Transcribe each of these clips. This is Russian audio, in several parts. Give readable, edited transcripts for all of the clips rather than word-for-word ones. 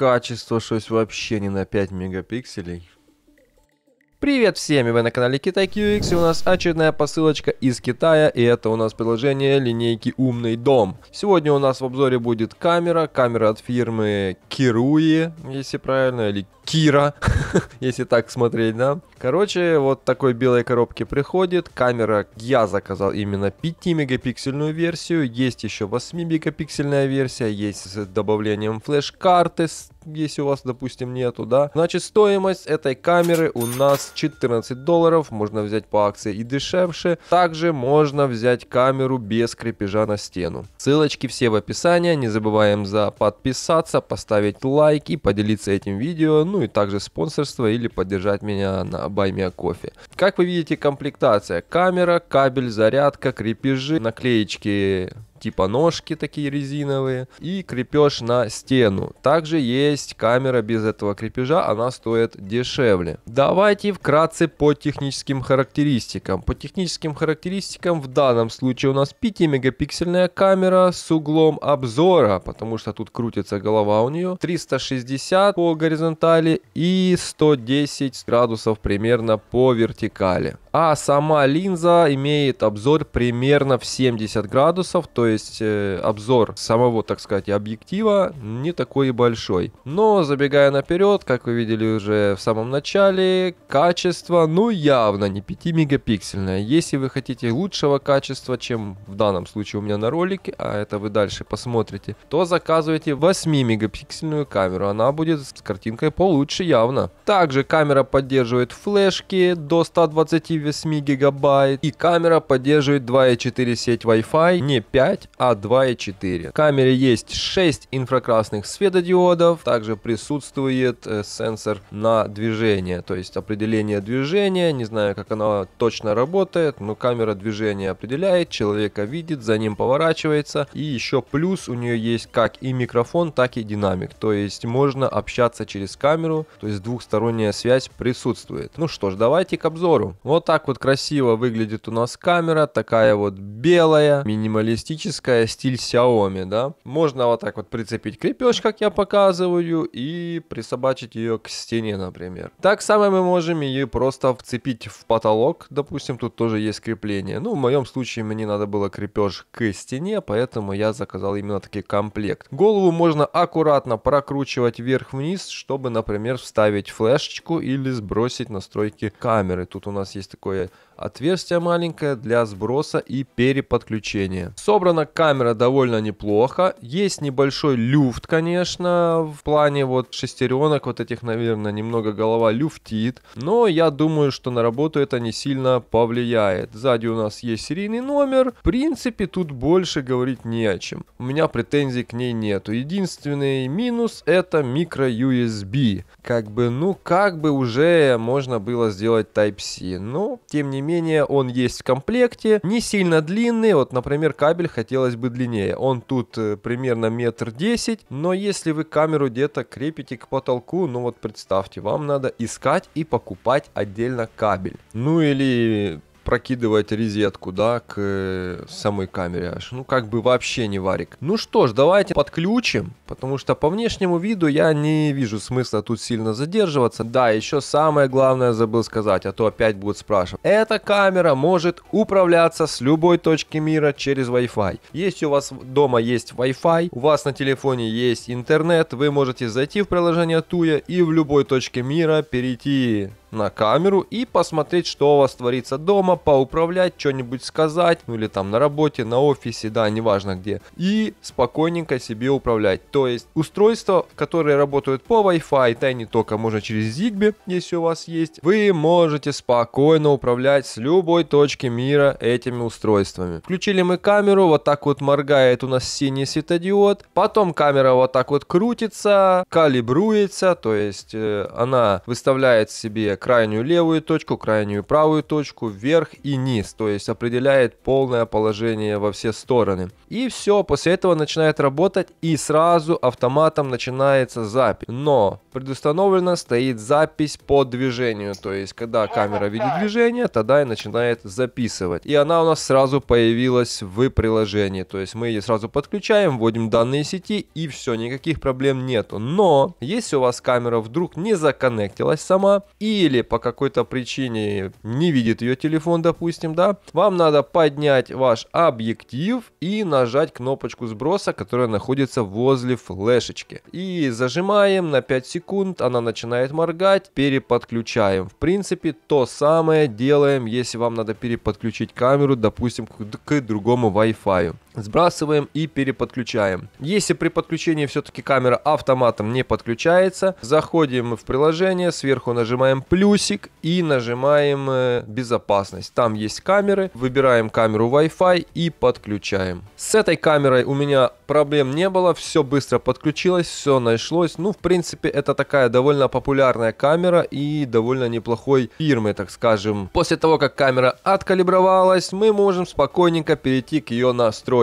качество щось вообще не на 5 мегапикселей. Привет всем, и вы на канале Китай QX, и у нас очередная посылочка из Китая, и это у нас приложение линейки Умный Дом. Сегодня у нас в обзоре будет камера от фирмы Kiruie, если правильно, или Кира, если так смотреть, да. Короче, вот такой белой коробке приходит. Камера, я заказал именно 5 мегапиксельную версию, есть еще 8 мегапиксельная версия, есть с добавлением флеш-карты, если у вас, допустим, нету, да. Значит, стоимость этой камеры у нас $14, можно взять по акции и дешевше. Также можно взять камеру без крепежа на стену. Ссылочки все в описании, не забываем подписаться, поставить лайк и поделиться этим видео, ну и также спонсорство или поддержать меня на Buy Me a Coffee. Как вы видите, комплектация: камера, кабель, зарядка, крепежи, наклеечки типа ножки такие резиновые и крепеж на стену. Также есть камера без этого крепежа, она стоит дешевле. Давайте вкратце по техническим характеристикам. По техническим характеристикам в данном случае у нас 5 мегапиксельная камера с углом обзора, потому что тут крутится голова у нее, 360 по горизонтали и 110 градусов примерно по вертикали. А сама линза имеет обзор примерно в 70 градусов, то есть обзор самого, так сказать, объектива не такой и большой. Но забегая наперед, как вы видели уже в самом начале, качество, ну, явно не 5 мегапиксельное. Если вы хотите лучшего качества, чем в данном случае у меня на ролике, а это вы дальше посмотрите, то заказывайте 8 мегапиксельную камеру, она будет с картинкой получше явно. Также камера поддерживает флешки до 128 гигабайт, и камера поддерживает 2.4 сеть Wi-Fi, не 5, а 2.4. В камере есть 6 инфракрасных светодиодов, также присутствует сенсор на движение, то есть определение движения, не знаю, как оно точно работает, но камера движение определяет, человека видит, за ним поворачивается, и еще плюс у нее есть как и микрофон, так и динамик, то есть можно общаться через камеру, то есть двухсторонняя связь присутствует. Ну что ж, давайте к обзору. Вот так вот красиво выглядит у нас камера, такая вот белая, минималистическая, стиль Xiaomi, да. Можно вот так вот прицепить крепеж, как я показываю, и присобачить ее к стене, например. Так само мы можем ее просто вцепить в потолок, допустим, тут тоже есть крепление. Ну, в моем случае мне надо было крепеж к стене, поэтому я заказал именно такой комплект. Голову можно аккуратно прокручивать вверх-вниз, чтобы, например, вставить флешечку или сбросить настройки камеры. Тут у нас есть такое отверстие маленькое для сброса и переподключения. Собрана камера довольно неплохо. Есть небольшой люфт, конечно, в плане вот шестеренок вот этих, наверное, немного голова люфтит. Но я думаю, что на работу это не сильно повлияет. Сзади у нас есть серийный номер. В принципе, тут больше говорить не о чем. У меня претензий к ней нету. Единственный минус — это micro-USB. Как бы уже можно было сделать Type-C. Но, тем не менее, он есть в комплекте. Не сильно длинный. Вот, например, кабель хотелось бы длиннее. Он тут примерно 1,10 м. Но если вы камеру где-то крепите к потолку, ну вот представьте, вам надо искать и покупать отдельно кабель. Ну или прокидывать розетку, да, к самой камере аж. Ну, как бы вообще не варик. Ну что ж, давайте подключим, потому что по внешнему виду я не вижу смысла тут сильно задерживаться. Да, еще самое главное забыл сказать, а то опять будут спрашивать. Эта камера может управляться с любой точки мира через Wi-Fi. Если у вас дома есть Wi-Fi, у вас на телефоне есть интернет, вы можете зайти в приложение Tuya и в любой точке мира перейти на камеру и посмотреть, что у вас творится дома, поуправлять, что-нибудь сказать, ну или там на работе, на офисе, да, неважно где, и спокойненько себе управлять. То есть устройства, которые работают по Wi-Fi, да и не только, можно через Zigbee, если у вас есть, вы можете спокойно управлять с любой точки мира этими устройствами. Включили мы камеру, вот так вот моргает у нас синий светодиод, потом камера вот так вот крутится, калибруется, то есть она выставляет себе крайнюю левую точку, крайнюю правую точку, вверх и низ. То есть определяет полное положение во все стороны. И все, после этого начинает работать и сразу автоматом начинается запись. Но предустановлена стоит запись по движению. То есть когда камера видит движение, тогда и начинает записывать. И она у нас сразу появилась в приложении. То есть мы ее сразу подключаем, вводим данные сети и все, никаких проблем нету. Но если у вас камера вдруг не законнектилась сама или по какой-то причине не видит ее телефон, допустим, да, вам надо поднять ваш объектив и нажать кнопочку сброса, которая находится возле флешечки. И зажимаем на 5 секунд, она начинает моргать, переподключаем. В принципе, то самое делаем, если вам надо переподключить камеру, допустим, к другому Wi-Fi. Сбрасываем и переподключаем. Если при подключении все-таки камера автоматом не подключается, заходим в приложение, сверху нажимаем плюсик и нажимаем безопасность. Там есть камеры, выбираем камеру Wi-Fi и подключаем. С этой камерой у меня проблем не было, все быстро подключилось, все нашлось. Ну, в принципе, это такая довольно популярная камера и довольно неплохой фирмы, так скажем. После того, как камера откалибровалась, мы можем спокойненько перейти к ее настройкам.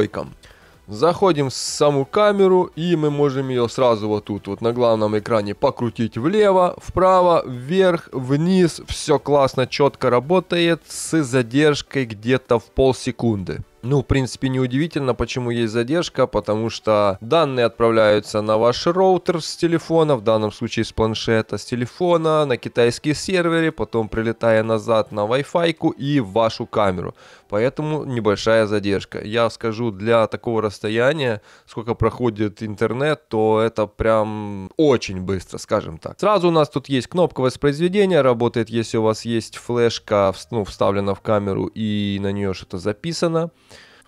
Заходим в саму камеру и мы можем ее сразу вот тут вот на главном экране покрутить влево, вправо, вверх, вниз. Все классно, четко работает с задержкой где-то в полсекунды. Ну, в принципе, неудивительно, почему есть задержка, потому что данные отправляются на ваш роутер с телефона, в данном случае с планшета, с телефона, на китайские серверы, потом прилетая назад на Wi-Fi и в вашу камеру. Поэтому небольшая задержка. Я скажу, для такого расстояния, сколько проходит интернет, то это прям очень быстро, скажем так. Сразу у нас тут есть кнопка воспроизведения, работает, если у вас есть флешка, ну, вставлена в камеру и на нее что-то записано.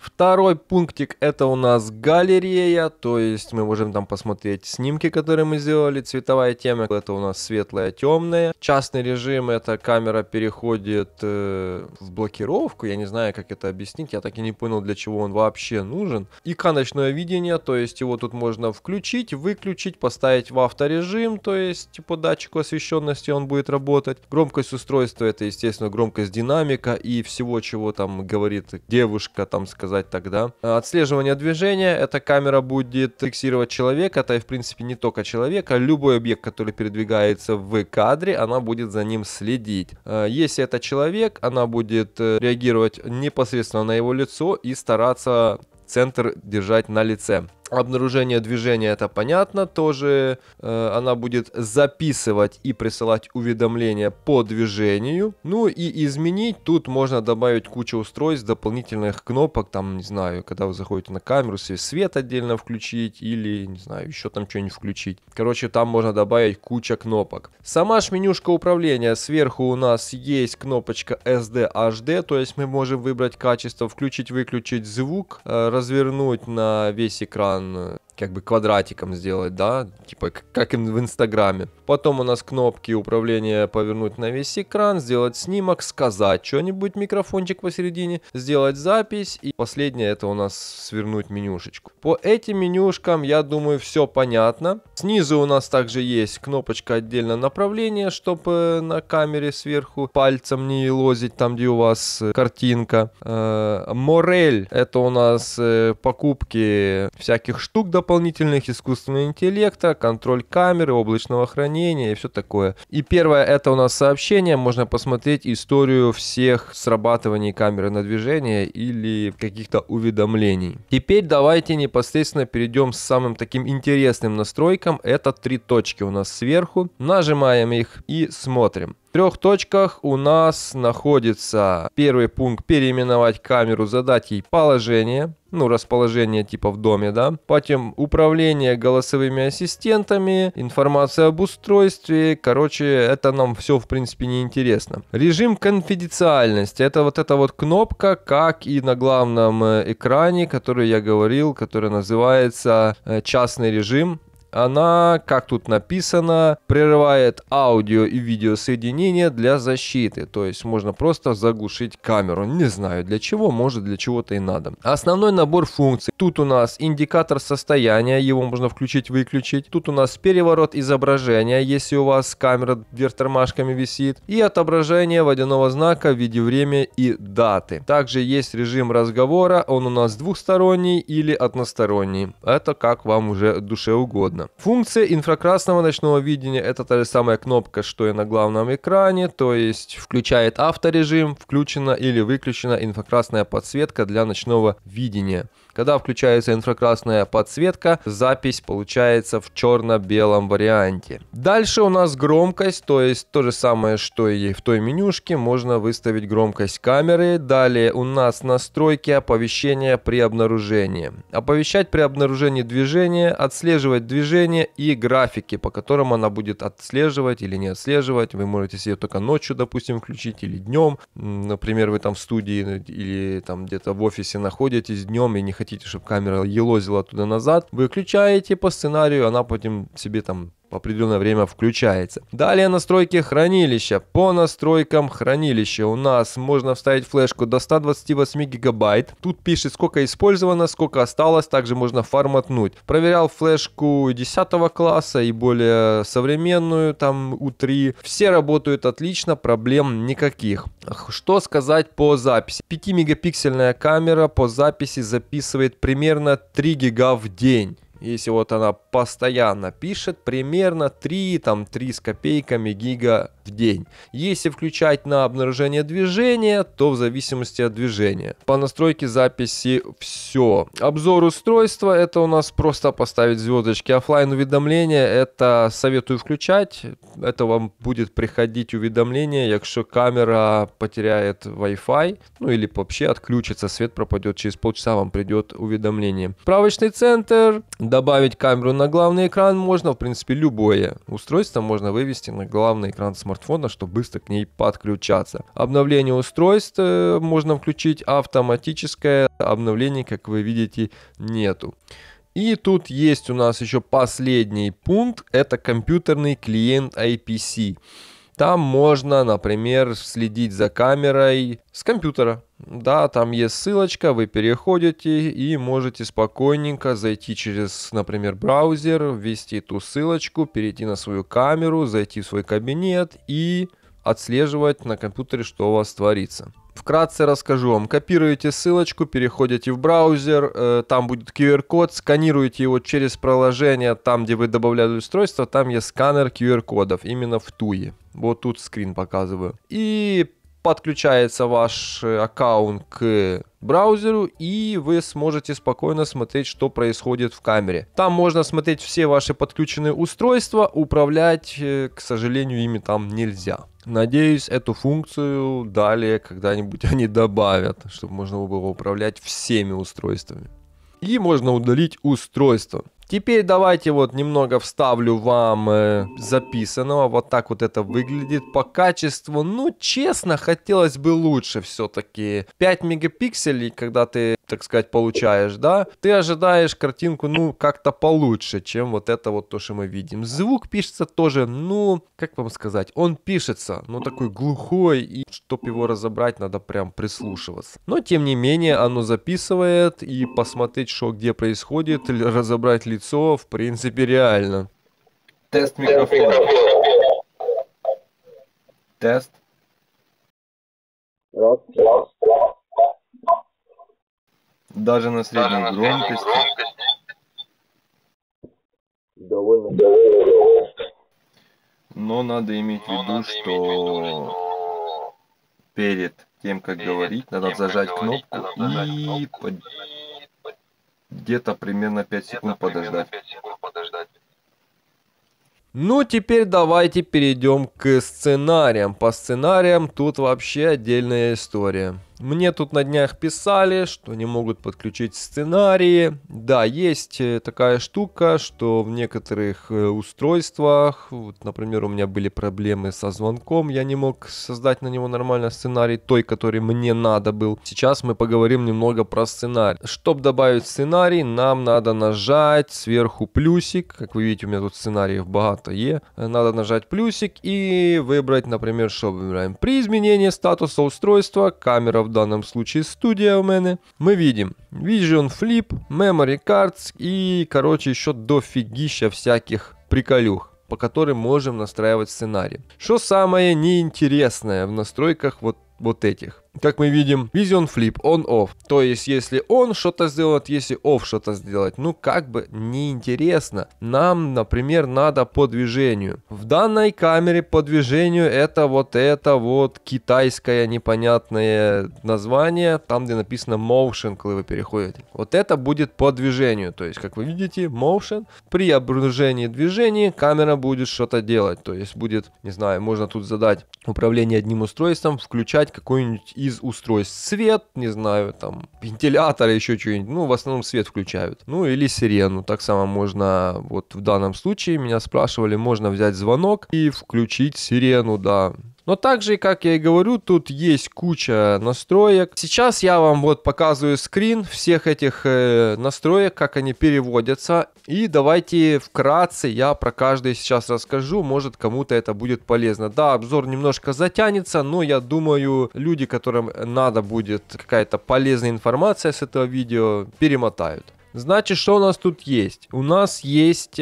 Второй пунктик — это у нас галерея, то есть мы можем там посмотреть снимки, которые мы сделали, цветовая тема, это у нас светлая, темная. Частный режим — это камера переходит в блокировку, я не знаю, как это объяснить, я так и не понял, для чего он вообще нужен. Иконочное видение, то есть его тут можно включить, выключить, поставить в авторежим, то есть по датчику освещенности он будет работать. Громкость устройства — это, естественно, громкость динамика и всего, чего там говорит девушка, там сказать тогда. Отслеживание движения. Эта камера будет фиксировать человека. Это, в принципе, не только человека. Любой объект, который передвигается в кадре, она будет за ним следить. Если это человек, она будет реагировать непосредственно на его лицо и стараться центр держать на лице. Обнаружение движения — это понятно, тоже она будет записывать и присылать уведомления по движению. Ну и изменить тут можно добавить кучу устройств, дополнительных кнопок, там, не знаю, когда вы заходите на камеру, свет отдельно включить или, не знаю, еще там что-нибудь включить. Короче, там можно добавить куча кнопок. Сама ж менюшка управления, сверху у нас есть кнопочка SD HD, то есть мы можем выбрать качество, включить-выключить звук, развернуть на весь экран, как бы квадратиком сделать, да, типа как в Инстаграме. Потом у нас кнопки управления: повернуть на весь экран, сделать снимок, сказать что-нибудь, микрофончик посередине, сделать запись. И последнее — это у нас свернуть менюшечку. По этим менюшкам, я думаю, все понятно. Снизу у нас также есть кнопочка отдельно направления, чтобы на камере сверху пальцем не лозить там, где у вас картинка. Морель — это у нас покупки всяких штук дополнительных, искусственного интеллекта, контроль камеры, облачного хранения и все такое. И первое — это у нас сообщение. Можно посмотреть историю всех срабатываний камеры на движение или каких-то уведомлений. Теперь давайте непосредственно перейдем с самым таким интересным настройкам. Это 3 точки у нас сверху. Нажимаем их и смотрим. В 3 точках у нас находится первый пункт: переименовать камеру, задать ей положение, ну, расположение типа в доме, да. Потом управление голосовыми ассистентами, информация об устройстве. Короче, это нам все, в принципе, не интересно. Режим конфиденциальности — это вот эта вот кнопка, как и на главном экране, который я говорил, который называется частный режим. она, как тут написано, прерывает аудио и видеосоединение для защиты. То есть можно просто заглушить камеру. Не знаю для чего, может для чего-то и надо. Основной набор функций. Тут у нас индикатор состояния, его можно включить-выключить. Тут у нас переворот изображения, если у вас камера вверх тормашками висит. И отображение водяного знака в виде время и даты. Также есть режим разговора, он у нас двухсторонний или односторонний. Это как вам уже душе угодно. Функция инфракрасного ночного видения — это та же самая кнопка, что и на главном экране, то есть включает авторежим, включена или выключена инфракрасная подсветка для ночного видения. Когда включается инфракрасная подсветка, запись получается в черно-белом варианте. Дальше у нас громкость, то есть то же самое, что и в той менюшке, можно выставить громкость камеры. Далее у нас настройки оповещения при обнаружении. Оповещать при обнаружении движения, отслеживать движение и графики, по которым она будет отслеживать или не отслеживать. Вы можете себе только ночью, допустим, включить или днем. Например, вы там в студии или там где-то в офисе находитесь днем и не хотите, чтобы камера елозила туда-назад, вы включаете по сценарию, она потом себе там в определенное время включается. Далее настройки хранилища. По настройкам хранилища у нас можно вставить флешку до 128 гигабайт. Тут пишет, сколько использовано, сколько осталось. Также можно форматнуть. Проверял флешку 10 класса и более современную, там U3. Все работают отлично, проблем никаких. Что сказать по записи? 5-мегапиксельная камера по записи записывает примерно 3 гига в день. Если вот она постоянно пишет, примерно 3 с копейками гига в день. Если включать на обнаружение движения, то в зависимости от движения. По настройке записи все. Обзор устройства — это у нас просто поставить звездочки. Оффлайн уведомления — это советую включать. Это вам будет приходить уведомление, если камера потеряет Wi-Fi, ну или вообще отключится, свет пропадет, через полчаса вам придет уведомление. Справочный центр. Добавить камеру на главный экран можно, в принципе, любое устройство можно вывести на главный экран смартфона, чтобы быстро к ней подключаться. Обновление устройств можно включить автоматическое, обновлений, как вы видите, нету. И тут есть у нас еще последний пункт, это компьютерный клиент IPC. Там можно, например, следить за камерой с компьютера. Да, там есть ссылочка, вы переходите и можете спокойненько зайти через, например, браузер, ввести эту ссылочку, перейти на свою камеру, зайти в свой кабинет и отслеживать на компьютере, что у вас творится. Вкратце расскажу вам. Копируете ссылочку, переходите в браузер, там будет QR-код, сканируете его через приложение, там, где вы добавляли устройство, там есть сканер QR-кодов, именно в Туе. Вот тут скрин показываю. И подключается ваш аккаунт к браузеру, и вы сможете спокойно смотреть, что происходит в камере. Там можно смотреть все ваши подключенные устройства, управлять, к сожалению, ими там нельзя. Надеюсь, эту функцию далее когда-нибудь они добавят, чтобы можно было управлять всеми устройствами. И можно удалить устройство. Теперь давайте вот немного вставлю вам записанного. Вот так вот это выглядит по качеству. Ну, честно, хотелось бы лучше все-таки. 5 мегапикселей, когда ты, так сказать, получаешь, да, ты ожидаешь картинку, ну, как-то получше, чем вот это вот то, что мы видим. Звук пишется тоже, ну, как вам сказать, он пишется, но такой глухой, и чтобы его разобрать, надо прям прислушиваться. Но, тем не менее, оно записывает, и посмотреть, что где происходит, или разобрать лицо, в принципе, реально. Тест микрофона. Тест. Даже на средней громкости. Довольно. Но надо иметь в виду, что перед тем, как говорить, надо зажать кнопку и где-то примерно 5 секунд подождать. Ну, теперь давайте перейдем к сценариям. По сценариям тут вообще отдельная история. Мне тут на днях писали, что не могут подключить сценарии. Да, есть такая штука, что в некоторых устройствах, вот, например, у меня были проблемы со звонком, я не мог создать на него нормально сценарий, той, который мне надо был. Сейчас мы поговорим немного про сценарий. Чтобы добавить сценарий, нам надо нажать сверху плюсик. Как вы видите, у меня тут сценариев богато є. Надо нажать плюсик и выбрать, например, что выбираем. При изменении статуса устройства, камера в данном случае студия у меня, мы видим Vision Flip, Memory Cards и, короче, еще дофигища всяких приколюх, по которым можем настраивать сценарий. Что самое неинтересное в настройках вот этих? Как мы видим, Vision Flip, on-off. То есть, если он что-то сделает, если off что-то сделать. Ну, как бы неинтересно. Нам, например, надо по движению. В данной камере по движению это вот китайское непонятное название. Там, где написано Motion, когда вы переходите. Вот это будет по движению. То есть, как вы видите, Motion. При обнаружении движения камера будет что-то делать. То есть, будет, не знаю, можно тут задать управление одним устройством, включать какой-нибудь из устройств свет, не знаю, там, вентилятор, еще что-нибудь. Ну, в основном свет включают. Ну, или сирену. Так само можно, вот в данном случае меня спрашивали, можно взять звонок и включить сирену, да. Но также, как я и говорю, тут есть куча настроек. Сейчас я вам вот показываю скрин всех этих настроек, как они переводятся. И давайте вкратце я про каждый сейчас расскажу, может кому-то это будет полезно. Да, обзор немножко затянется, но я думаю, люди, которым надо будет какая-то полезная информация с этого видео, перемотают. Значит, что у нас тут есть? У нас есть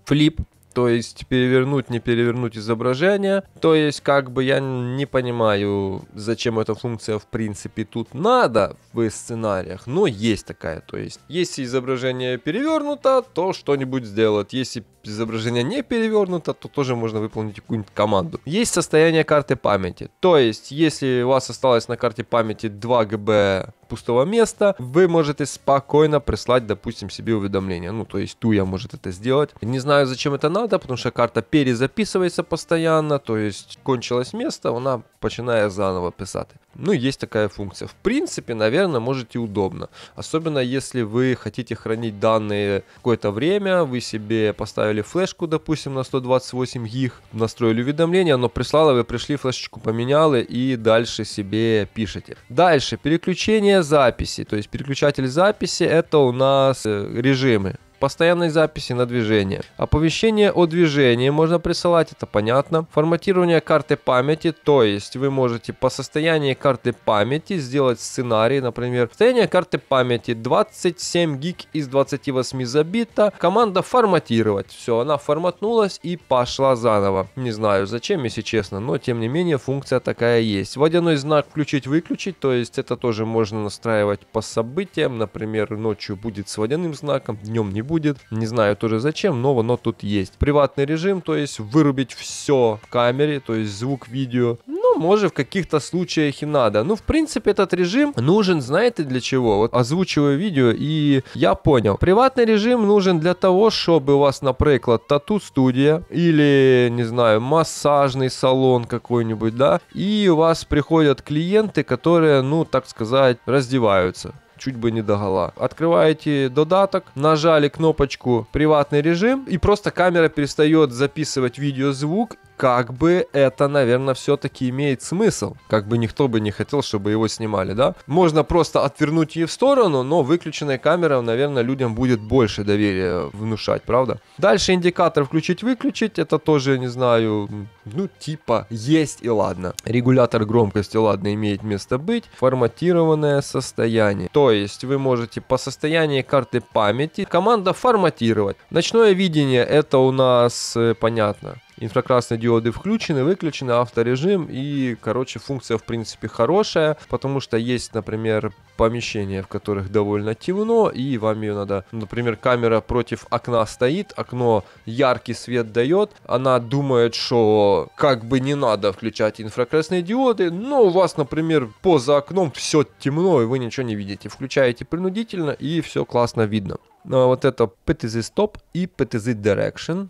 флип. То есть перевернуть, не перевернуть изображение. То есть как бы я не понимаю, зачем эта функция в принципе тут надо в сценариях. Но есть такая. То есть если изображение перевернуто, то что-нибудь сделать. Если изображение не перевернуто, то тоже можно выполнить какую-нибудь команду. Есть состояние карты памяти. То есть если у вас осталось на карте памяти 2 ГБ пустого места, вы можете спокойно прислать, допустим, себе уведомление. Ну, то есть Туя может это сделать. Не знаю, зачем это надо, потому что карта перезаписывается постоянно, то есть кончилось место, она начинает заново писать. Ну, есть такая функция. В принципе, наверное, можете удобно. Особенно, если вы хотите хранить данные какое-то время, вы себе поставили флешку, допустим, на 128 гиг, настроили уведомление, оно прислало, вы пришли, флешечку поменяли и дальше себе пишете. Дальше, переключение записи. То есть, переключатель записи, это у нас режимы. Постоянной записи на движение. Оповещение о движении можно присылать, это понятно. Форматирование карты памяти, то есть вы можете по состоянию карты памяти сделать сценарий, например, состояние карты памяти 27 гиг из 28 забито, команда форматировать. Все, она форматнулась и пошла заново. Не знаю зачем, если честно, но тем не менее функция такая есть. Водяной знак включить-выключить, то есть это тоже можно настраивать по событиям, например, ночью будет с водяным знаком, днем не будет. Не знаю тоже зачем, но оно тут есть. Приватный режим, то есть вырубить все в камере, то есть звук, видео. Ну, может в каких-то случаях и надо. Ну, в принципе, этот режим нужен, знаете, для чего? Вот озвучиваю видео и я понял. Приватный режим нужен для того, чтобы у вас, например, тату-студия или, не знаю, массажный салон какой-нибудь, да, и у вас приходят клиенты, которые, ну, так сказать, раздеваются. Чуть бы не догола. Открываете додаток, нажали кнопочку «Приватный режим» и просто камера перестает записывать видеозвук. Как бы это, наверное, все-таки имеет смысл. Как бы никто бы не хотел, чтобы его снимали, да? Можно просто отвернуть ее в сторону, но выключенная камера, наверное, людям будет больше доверия внушать, правда? Дальше индикатор включить-выключить. Это тоже, не знаю, ну, типа есть и ладно. Регулятор громкости, ладно, имеет место быть. Форматированное состояние. То есть вы можете по состоянию карты памяти команда форматировать. Ночное видение, это у нас понятно. Инфракрасные диоды включены, выключены, авторежим и, короче, функция в принципе хорошая, потому что есть, например, помещения, в которых довольно темно, и вам ее надо, например, камера против окна стоит, окно яркий свет дает, она думает, что как бы не надо включать инфракрасные диоды, но у вас, например, поза окном все темно, и вы ничего не видите. Включаете принудительно, и все классно видно. Вот это PTZ Stop и PTZ Direction.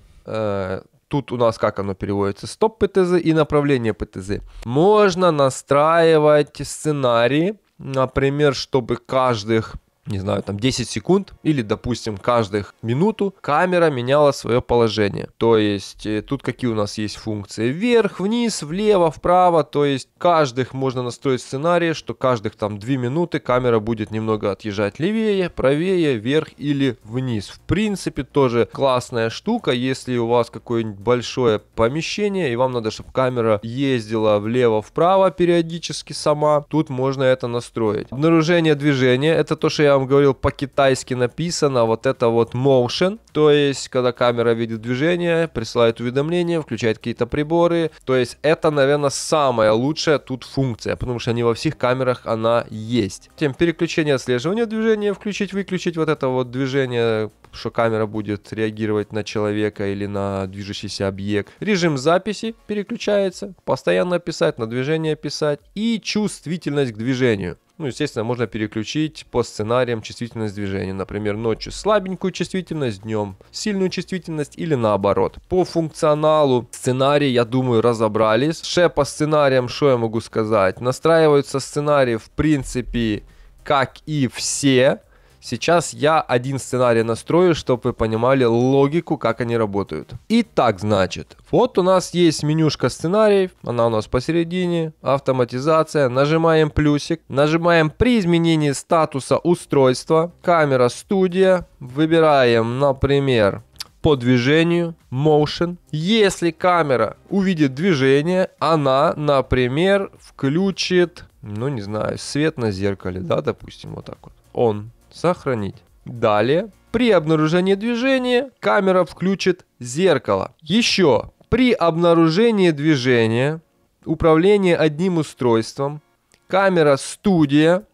тут у нас как оно переводится, стоп ПТЗ и направление ПТЗ. Можно настраивать сценарии, например, чтобы каждых, не знаю, там 10 секунд или, допустим, каждых минуту камера меняла свое положение. То есть тут какие у нас есть функции: вверх, вниз, влево, вправо. То есть каждых можно настроить сценарий, что каждых там 2 минуты камера будет немного отъезжать левее, правее, вверх или вниз. В принципе, тоже классная штука, если у вас какое-нибудь большое помещение и вам надо, чтобы камера ездила влево-вправо периодически сама. Тут можно это настроить. Обнаружение движения — это то, что я вам говорил, по-китайски написано, вот это вот motion, то есть когда камера видит движение, присылает уведомления, включает какие-то приборы, то есть это, наверное, самая лучшая тут функция, потому что не во всех камерах она есть. Тем переключение отслеживания движения, включить-выключить вот это вот движение, что камера будет реагировать на человека или на движущийся объект. Режим записи переключается, постоянно писать, на движение писать, и чувствительность к движению. Ну, естественно, можно переключить по сценариям чувствительность движения. Например, ночью слабенькую чувствительность, днем сильную чувствительность или наоборот. По функционалу сценарий, я думаю, разобрались. По сценариям, что я могу сказать? Настраиваются сценарии, в принципе, как и все. Сейчас я один сценарий настрою, чтобы вы понимали логику, как они работают. Итак, значит, вот у нас есть менюшка сценариев, она у нас посередине, автоматизация, нажимаем плюсик, нажимаем при изменении статуса устройства, камера студия, выбираем, например, по движению, motion. Если камера увидит движение, она, например, включит, ну не знаю, свет на зеркале, да, допустим, вот так вот, on. Сохранить. Далее, при обнаружении движения камера включит зеркало. Еще, при обнаружении движения, управление одним устройством, камера студия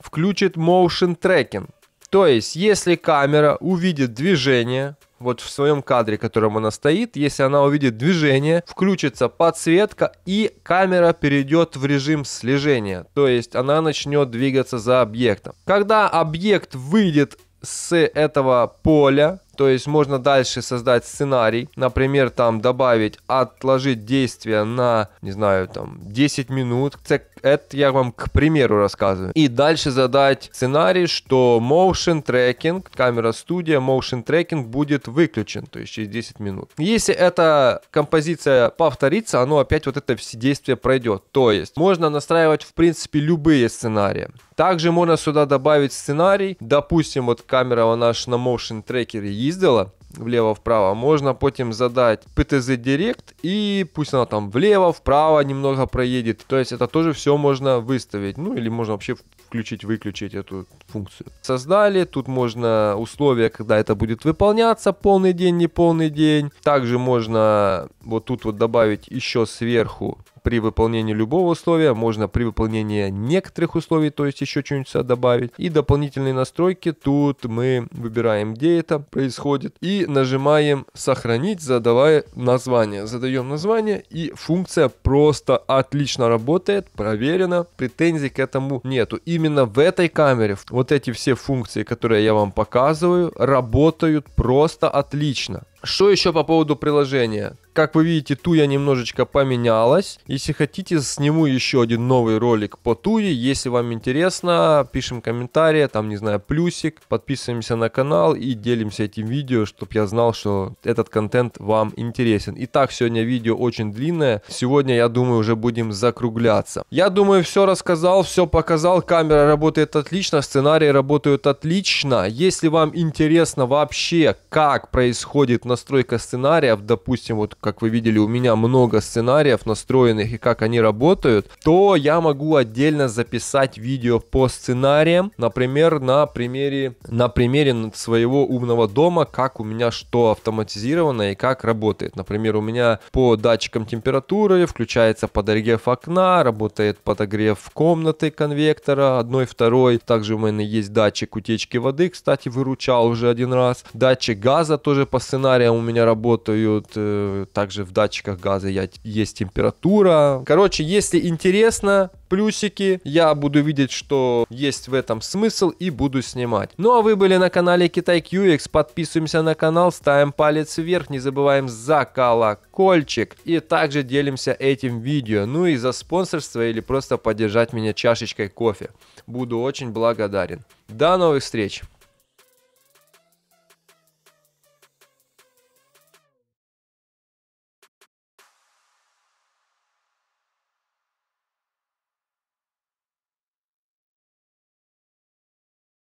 включит motion tracking. То есть, если камера увидит движение, вот в своем кадре, в котором она стоит, если она увидит движение, включится подсветка и камера перейдет в режим слежения. То есть она начнет двигаться за объектом. Когда объект выйдет с этого поля, то есть можно дальше создать сценарий, например, там добавить, отложить действие на, не знаю, там 10 минут. Это я вам к примеру рассказываю. И дальше задать сценарий, что motion tracking, камера студия, motion tracking будет выключен, то есть через 10 минут. Если эта композиция повторится, оно опять вот это все действие пройдет. То есть можно настраивать в принципе любые сценарии. Также можно сюда добавить сценарий, допустим, вот камера у нас на motion трекере ездила влево-вправо, можно потом задать PTZ Direct и пусть она там влево-вправо немного проедет. То есть это тоже все можно выставить. Ну или можно вообще включить-выключить эту функцию. Создали, тут можно условия, когда это будет выполняться, полный день, неполный день. Также можно вот тут вот добавить еще сверху при выполнении любого условия, можно при выполнении некоторых условий, то есть еще что-нибудь сюда добавить. И дополнительные настройки, тут мы выбираем, где это происходит, и нажимаем сохранить, задавая название. Задаем название, и функция просто отлично работает, проверена, претензий к этому нету. Именно в этой камере вот эти все функции, которые я вам показываю, работают просто отлично. Что еще по поводу приложения? Как вы видите, Туя немножечко поменялась. Если хотите, сниму еще один новый ролик по Туе. Если вам интересно, пишем комментарии, там, не знаю, плюсик. Подписываемся на канал и делимся этим видео, чтобы я знал, что этот контент вам интересен. Итак, сегодня видео очень длинное. Сегодня, я думаю, уже будем закругляться. Я думаю, все рассказал, все показал. Камера работает отлично, сценарии работают отлично. Если вам интересно вообще, как происходит настройка сценариев, допустим, вот как вы видели, у меня много сценариев настроенных и как они работают, то я могу отдельно записать видео по сценариям, например, на примере своего умного дома, как у меня что автоматизировано и как работает. Например, у меня по датчикам температуры включается подогрев окна, работает подогрев комнаты конвектора 1, 2. Также у меня есть датчик утечки воды, кстати, выручал уже один раз. Датчик газа тоже по сценариям у меня работают. также в датчиках газа есть температура. Короче, если интересно, плюсики, я буду видеть, что есть в этом смысл и буду снимать. Ну а вы были на канале Китай QX, подписываемся на канал, ставим палец вверх, не забываем за колокольчик и также делимся этим видео. Ну и за спонсорство или просто поддержать меня чашечкой кофе. Буду очень благодарен. До новых встреч!